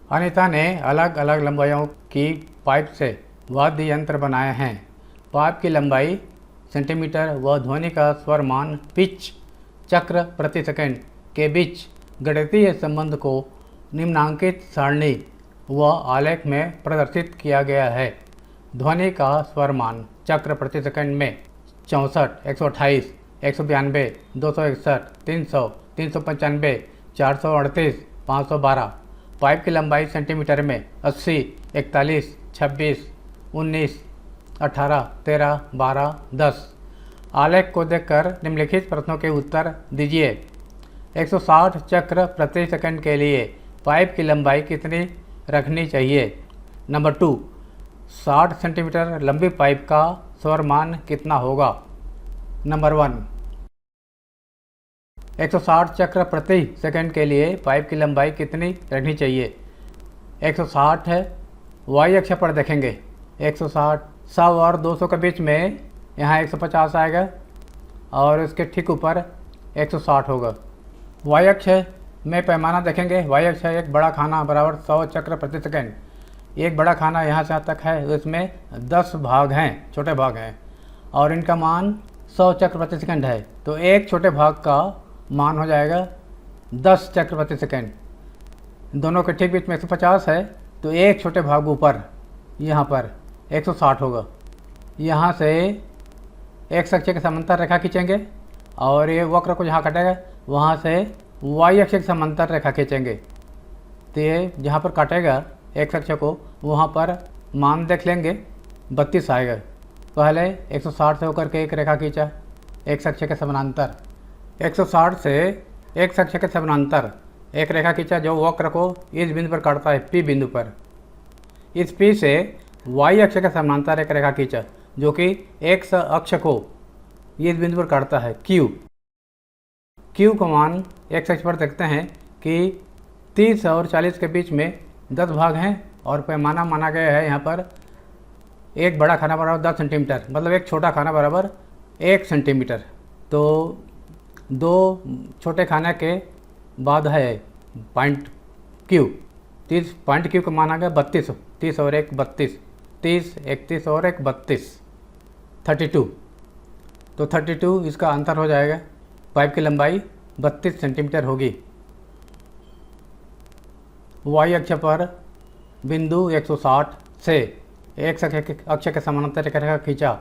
अनीता ने अलग अलग लंबाइयों की पाइप से वाद्य यंत्र बनाए हैं। पाइप की लंबाई सेंटीमीटर व ध्वनि का स्वर मान पिच चक्र प्रति सेकंड के बीच गणितीय संबंध को निम्नांकित सारणी व आलेख में प्रदर्शित किया गया है। ध्वनि का स्वर मान चक्र प्रति सेकंड में 64, 128, 192, 261, 300, 395, 438, 512। पाइप की लंबाई सेंटीमीटर में 80, 41, 26, 19, 18, 13, 12, 10। आलेख को देखकर निम्नलिखित प्रश्नों के उत्तर दीजिए। 160 चक्र प्रति सेकंड के लिए पाइप की लंबाई कितनी रखनी चाहिए? नंबर 2, 60 सेंटीमीटर लंबी पाइप का स्वर मान कितना होगा? नंबर 1, 160 चक्र प्रति सेकंड के लिए पाइप की लंबाई कितनी रखनी चाहिए? 160 है, वाई अक्ष पर देखेंगे 160, 100 और 200 के बीच में यहाँ 150 आएगा और इसके ठीक ऊपर 160 होगा। वाई अक्ष में पैमाना देखेंगे, वाई अक्ष है एक बड़ा खाना बराबर 100 चक्र प्रति सेकंड। एक बड़ा खाना यहाँ से यहाँ तक है, इसमें 10 भाग हैं, छोटे भाग हैं और इनका मान 100 चक्र प्रति सेकंड है। तो एक छोटे भाग का मान हो जाएगा 10 चक्र प्रति सेकंड। दोनों के ठीक बीच में 150 है, तो एक छोटे भाग ऊपर यहाँ पर 160 होगा। यहाँ से एक अक्ष के समांतर रेखा खींचेंगे और ये वक्र को जहाँ काटेगा वहाँ से वाई अक्ष के समांतर रेखा खींचेंगे। तो ये जहाँ पर काटेगा एक अक्ष को वहाँ पर मान देख लेंगे 32 आएगा। पहले 160 से होकर के एक रेखा खींचा एक अक्ष के समानांतर, 160 से एक अक्ष के समानांतर एक रेखा खींचा जो वक्र को इस बिंदु पर काटता है, पी बिंदु पर। इस पी से वाई अक्ष के समानांतर एक रेखा खींचा जो कि एक्स अक्ष को इस बिंदु पर काटता है, क्यू। क्यू का मान एक्स अक्ष पर देखते हैं कि 30 और 40 के बीच में 10 भाग हैं और पैमाना माना गया है यहाँ पर एक बड़ा खाना बराबर 10 सेंटीमीटर, मतलब एक छोटा खाना बराबर 1 सेंटीमीटर। तो 2 छोटे खाने के बाद है पॉइंट क्यू, 30 पॉइंट क्यू का मान आ गया 32, 30 और 1 32, 30, 31 और 1 32, 32। तो 32 इसका अंतर हो जाएगा। पाइप की लंबाई 32 सेंटीमीटर होगी। वाई अक्ष पर बिंदु 160 से एक अक्ष के समानांतर एक रेखा खींचा।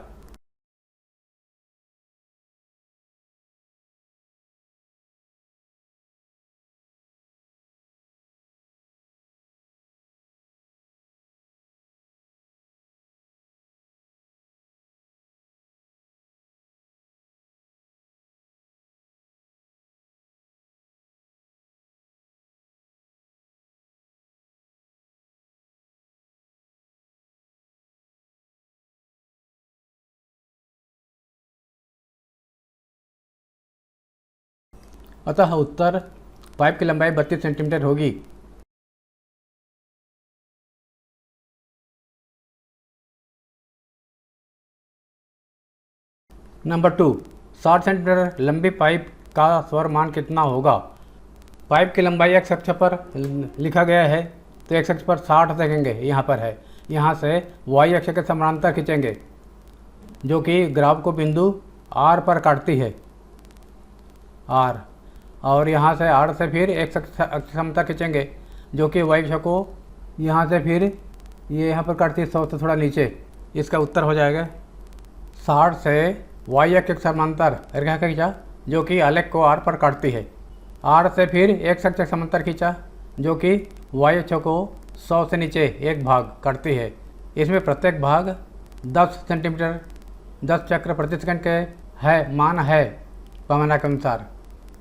अतः उत्तर पाइप की लंबाई 32 सेंटीमीटर होगी। नंबर 2, 60 सेंटीमीटर लंबी पाइप का स्वर मान कितना होगा? पाइप की लंबाई एक्स अक्ष पर लिखा गया है, तो एक्स अक्ष पर 60 देखेंगे, यहाँ पर है। यहाँ से वाई अक्ष के समानांतर खींचेंगे जो कि ग्राफ को बिंदु आर पर काटती है, आर। और यहाँ से आर से फिर एक अक्ष समांतर खींचेंगे जो कि वाई अक्ष को यहाँ से फिर ये यहाँ पर काटती है 100 से थोड़ा नीचे। इसका उत्तर हो जाएगा 60 से वाई अक्ष के समांतर रेखा खींचा जो कि आलेख को आर पर काटती है। आर से फिर एक अक्ष समांतर खींचा जो कि वाई अक्ष को 100 से नीचे एक भाग काटती है। इसमें प्रत्येक भाग 10 सेंटीमीटर 10 चक्र प्रति सेकंड के है मान है पैमाना के अनुसार।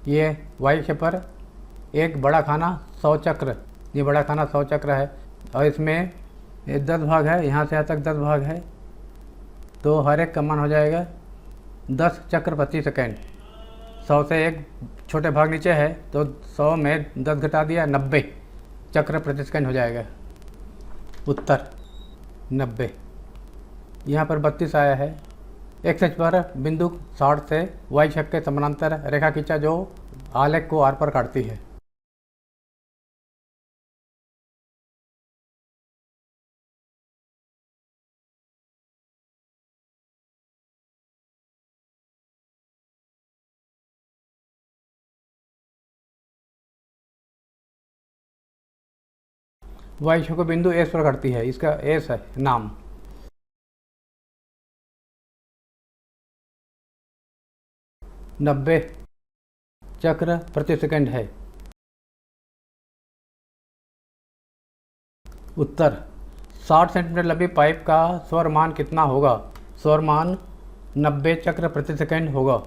ये वाई अक्ष पर एक बड़ा खाना 100 चक्र, ये बड़ा खाना 100 चक्र है और इसमें 10 भाग है, यहाँ से यहाँ तक 10 भाग है। तो हर एक का मान हो जाएगा 10 चक्र प्रति सेकंड। 100 से एक छोटे भाग नीचे है तो 100 में 10 घटा दिया, 90 चक्र प्रति सेकंड हो जाएगा। उत्तर 90। यहाँ पर 32 आया है। एक्स अक्ष पर बिंदु 60 से वाई अक्ष के समानांतर रेखा खींचा जो आलेख को आर पर काटती है। वाई अक्ष को बिंदु एस पर करती है, इसका एस है नाम। नब्बे चक्र प्रति सेकंड है। उत्तर 60 सेंटीमीटर लंबी पाइप का स्वरमान कितना होगा? स्वरमान 90 चक्र प्रति सेकंड होगा।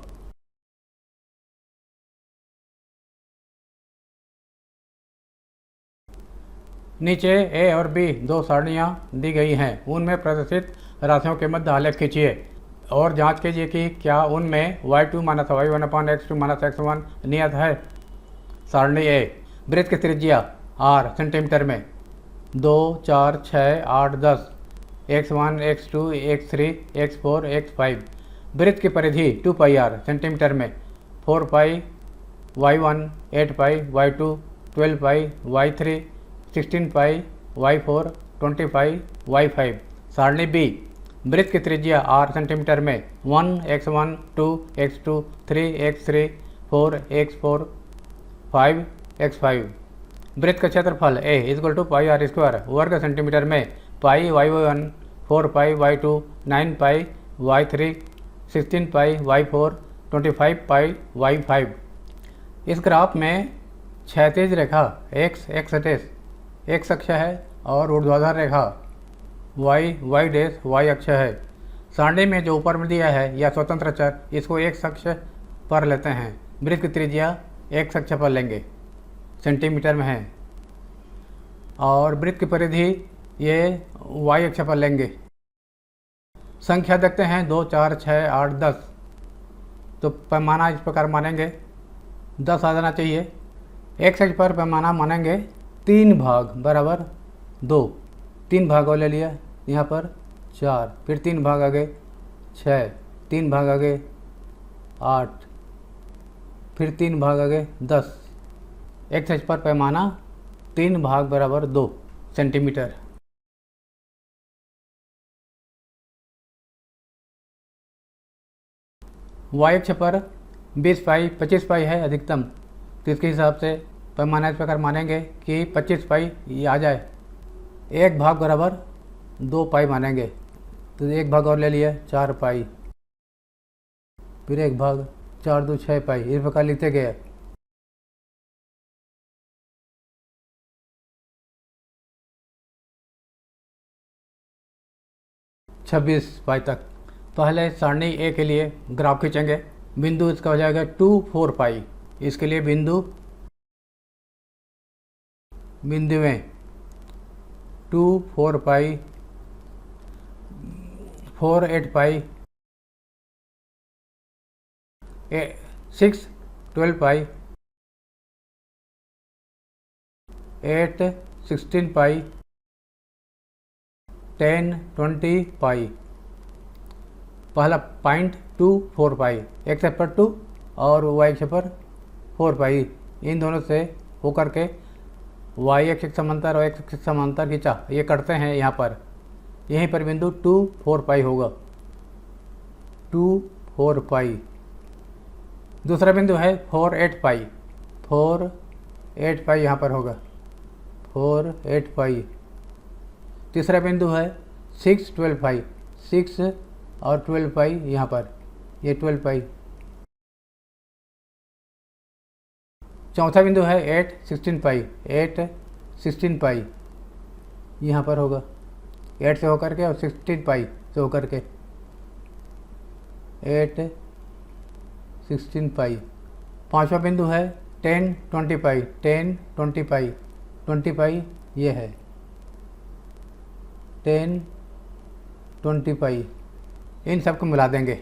नीचे ए और बी दो सारणियाँ दी गई हैं, उनमें प्रदर्शित राशियों के मध्य आलेख खींचिए और जांच कीजिए कि क्या उनमें y2 minus y1 upon x2 minus x1 नियत है। सारणी ए, वृत्त की त्रिज्या r सेंटीमीटर में 2, 4, 6, 8, 10, x1, x2, x3, x4, x5। वृत्त की परिधि 2 पाई r सेंटीमीटर में 4 पाई y1, 8 पाई y2, 12 पाई y3, 16 पाई y4, 20 पाई y5। सारणी बी, वृत्त की त्रिज्या r सेंटीमीटर में 1, x1, 2, x2, 3, x3, 4, x4, 5, x5। वृत्त का क्षेत्रफल a equal to pi r square वर्ग सेंटीमीटर में पाई y1, 4 पाई y2, 9 पाई y3, 16 पाई y4, 25 पाई y5। इस ग्राफ में क्षैतिज रेखा x अक्ष है और ऊर्ध्वाधर रेखा y अक्ष है। सारणी में जो ऊपर में दिया है यह स्वतंत्र चर, इसको x अक्ष पर लेते हैं। वृत्त की त्रिज्या x अक्ष पर लेंगे, सेंटीमीटर में है, और वृत्त की परिधि ये y अक्ष पर लेंगे। संख्या देखते हैं 2, 4, 6, 8, 10। तो पैमाना इस प्रकार मानेंगे, 10 आ जाना चाहिए। x अक्ष पर पैमाना मानेंगे 3 भाग बराबर 2, 3 भागों ले लिया, यहाँ पर 4, फिर 3 भाग आगे 6, 3 भाग आगे 8, फिर 3 भाग आगे 10। x अक्ष पर पैमाना 3 भाग बराबर 2 सेंटीमीटर। y अक्ष पर 20 पाई 25 पाई है अधिकतम, तो इसके हिसाब से पैमाना इस प्रकार मानेंगे कि 25 पाई ये आ जाए। 1 भाग बराबर 2 पाई मानेंगे, तो 1 भाग और ले लिया 4 पाई, फिर 1 भाग 4, 2, 6 पाई, इस प्रकार लिखते गए। छब्बीस पाई तक। पहले सारणी ए के लिए ग्राफ खींचेंगे। बिंदु इसका हो जाएगा 2, 4 पाई। इसके लिए बिंदुएं 2, 4 पाई, 4, 8 पाई, 6, 12 पाई, 8, 16 पाई, 10, 20 पाई। पहला पॉइंट 2, 4 पाई, x अक्ष पर 2 और y अक्ष पर 4 पाई, इन दोनों से होकर के y अक्ष समांतर और x अक्ष समांतर खींचा, ये करते हैं यहाँ पर। यहीं पर बिंदु 2, 4 पाई होगा, 2, 4 पाई। दूसरा बिंदु है 4, 8 पाई, 4, 8 पाई यहाँ पर होगा, 4, 8 पाई। तीसरा बिंदु है 6, 12 पाई, 6 और 12 पाई यहाँ पर, ये 12 पाई। चौथा बिंदु है 8, 16 पाई, 8, 16 पाई यहाँ पर होगा, 8 से होकर के और 16 पाई से होकर के 8, 16 पाई। पांचवा बिंदु है 10, 20 पाई, 10, 20 पाई, 20 पाई ये है, 10, 20 पाई। इन सबको मिला देंगे।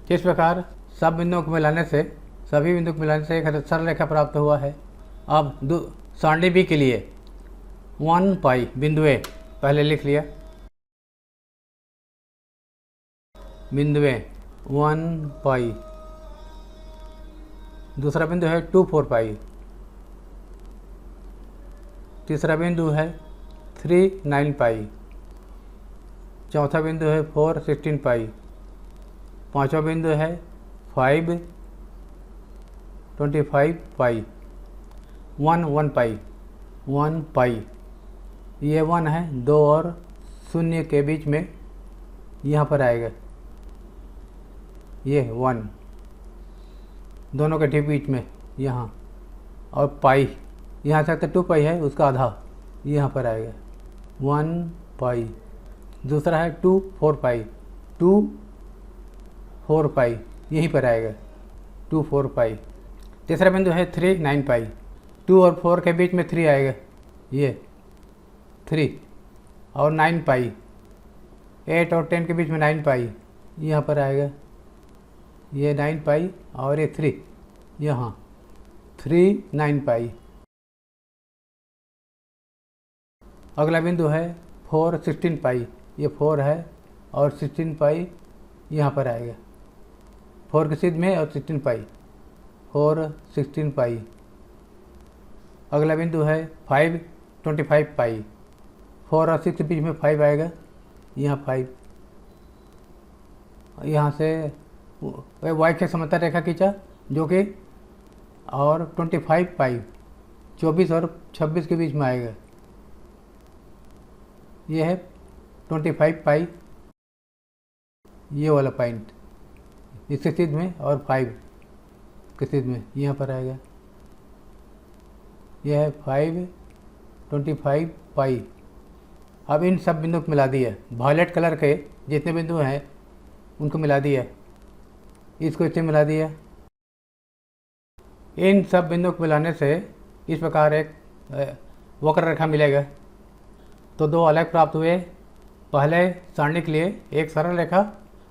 किस प्रकार सब बिंदुओं को मिलाने से, सभी बिंदु को मिलाने से एक सरल रेखा प्राप्त हुआ है। अब सारणी बी के लिए 1 पाई बिंदु ए पहले लिख लिया, बिंदु ए 1 पाई। दूसरा बिंदु है 2, 4 पाई। तीसरा बिंदु है 3, 9 पाई। चौथा बिंदु है 4, 16 पाई। पांचवा बिंदु है 5, 25 पाई। 1 पाई, 1 पाई। ये 1 है, 2 और 0 के बीच में यहाँ पर आएगा ये 1, दोनों के ठीक बीच में यहाँ, और पाई यहाँ से 2 पाई है, उसका आधा यहाँ पर आएगा 1 पाई। दूसरा है 2 4 पाई, 2 4 पाई यहीं पर आएगा 2 4 पाई। तीसरा बिंदु है 3 9 पाई, 2 और 4 के बीच में 3 आएगा ये 3, और 9 पाई, 8 और 10 के बीच में 9 पाई यहाँ पर आएगा ये 9 पाई, और ये 3 यहाँ 3 9 पाई। अगला बिंदु है 4 16 पाई, ये 4 है और 16 पाई यहाँ पर आएगा 4 के सीध में, और 16 पाई 4 16 पाई। अगला बिंदु है 5 25 पाई, 4 और 6 के बीच में 5 आएगा यहाँ 5। यहाँ से वाई के समांतर रेखा खींचा जो कि, और 25 पाई 24 और 26 के बीच में आएगा, ये है 25 पाई ये वाला पॉइंट इसके सीध में, और 5 के सीध में यहाँ पर आएगा, यह है 5 25 पाई। अब इन सब बिंदुओं को मिला दिया, वॉयलेट कलर के जितने बिंदु हैं उनको मिला दिया, इसको इससे मिला दिया। इन सब बिंदुओं को मिलाने से इस प्रकार एक वक्र रेखा मिलेगा। तो 2 अलग प्राप्त हुए। पहले सारणी के लिए एक सरल रेखा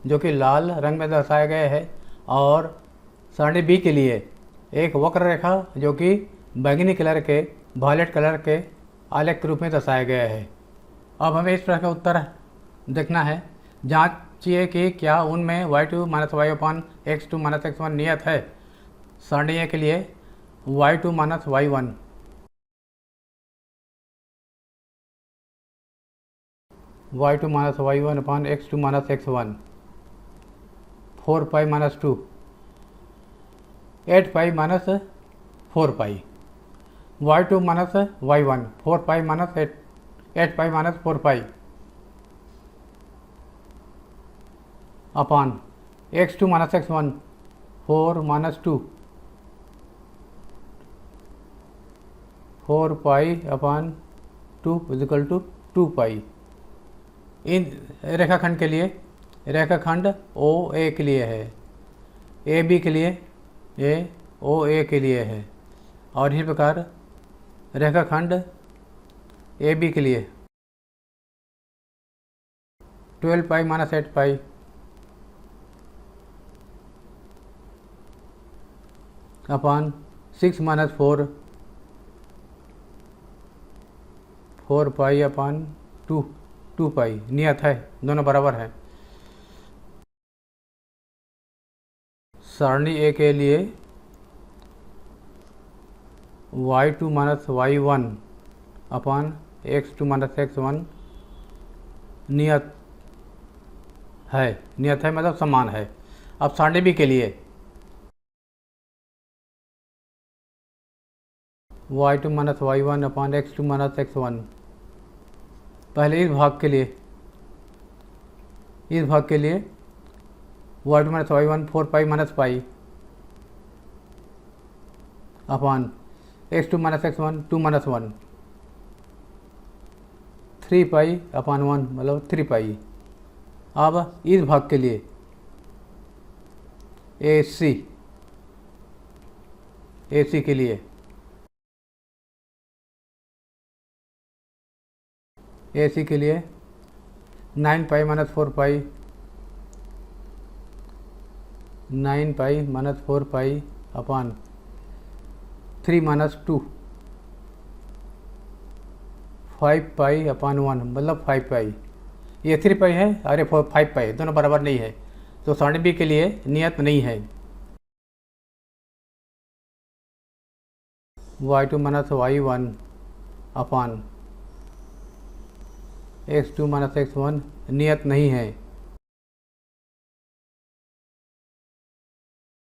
जो कि लाल रंग में दर्शाया गया है, और सारणी बी के लिए एक वक्र रेखा जो कि बैंगनी कलर के वॉयलेट कलर के आलेख के रूप में दर्शाया गया है। अब हमें इस प्रकार का उत्तर देखना है। जांचिए कि क्या उनमें y2 - y x2 - x1 नियत है। सारणी ए के लिए y2 - y1 y2 - y1 x2 - x1 4 पाई - 2 8 पाई - 4 पाई, y2 - y1 4 पाई - 8 पाई - 4 पाई अपान x2 - x1 4 - 2 4 पाई अपान 2 = 2 पाई। इन रेखाखंड के लिए, रेखाखंड ओ ए के लिए है, ए बी के लिए, ए ओ ए के लिए है, और इसी प्रकार रेखाखंड ए बी के लिए 12 पाई - 8 पाई अपान 6 - 4 4 पाई अपान 2 पाई नियत है, दोनों बराबर है। सारणी ए के लिए y2 - y1 अपान x2 - x1 नियत है मतलब समान है। अब सारणी बी के लिए y2 - y1 अपान x2 - x1, पहले इस भाग के लिए y2 - y1 4 पाई - पाई अपान x2 - x1 2 - 1 3 पाई अपान 1 मतलब 3 पाई। अब इस भाग के लिए AC के लिए AC के लिए 9 पाई - 4 पाई 9 पाई - 4 पाई अपान 3 - 2 5 पाई अपान 1 मतलब 5 पाई। ये 3 पाई है और ये 5 पाई, दोनों बराबर नहीं है, तो सारणी बी के लिए नियत नहीं है। y2 - y1 अपान x2 - x1 नियत नहीं है।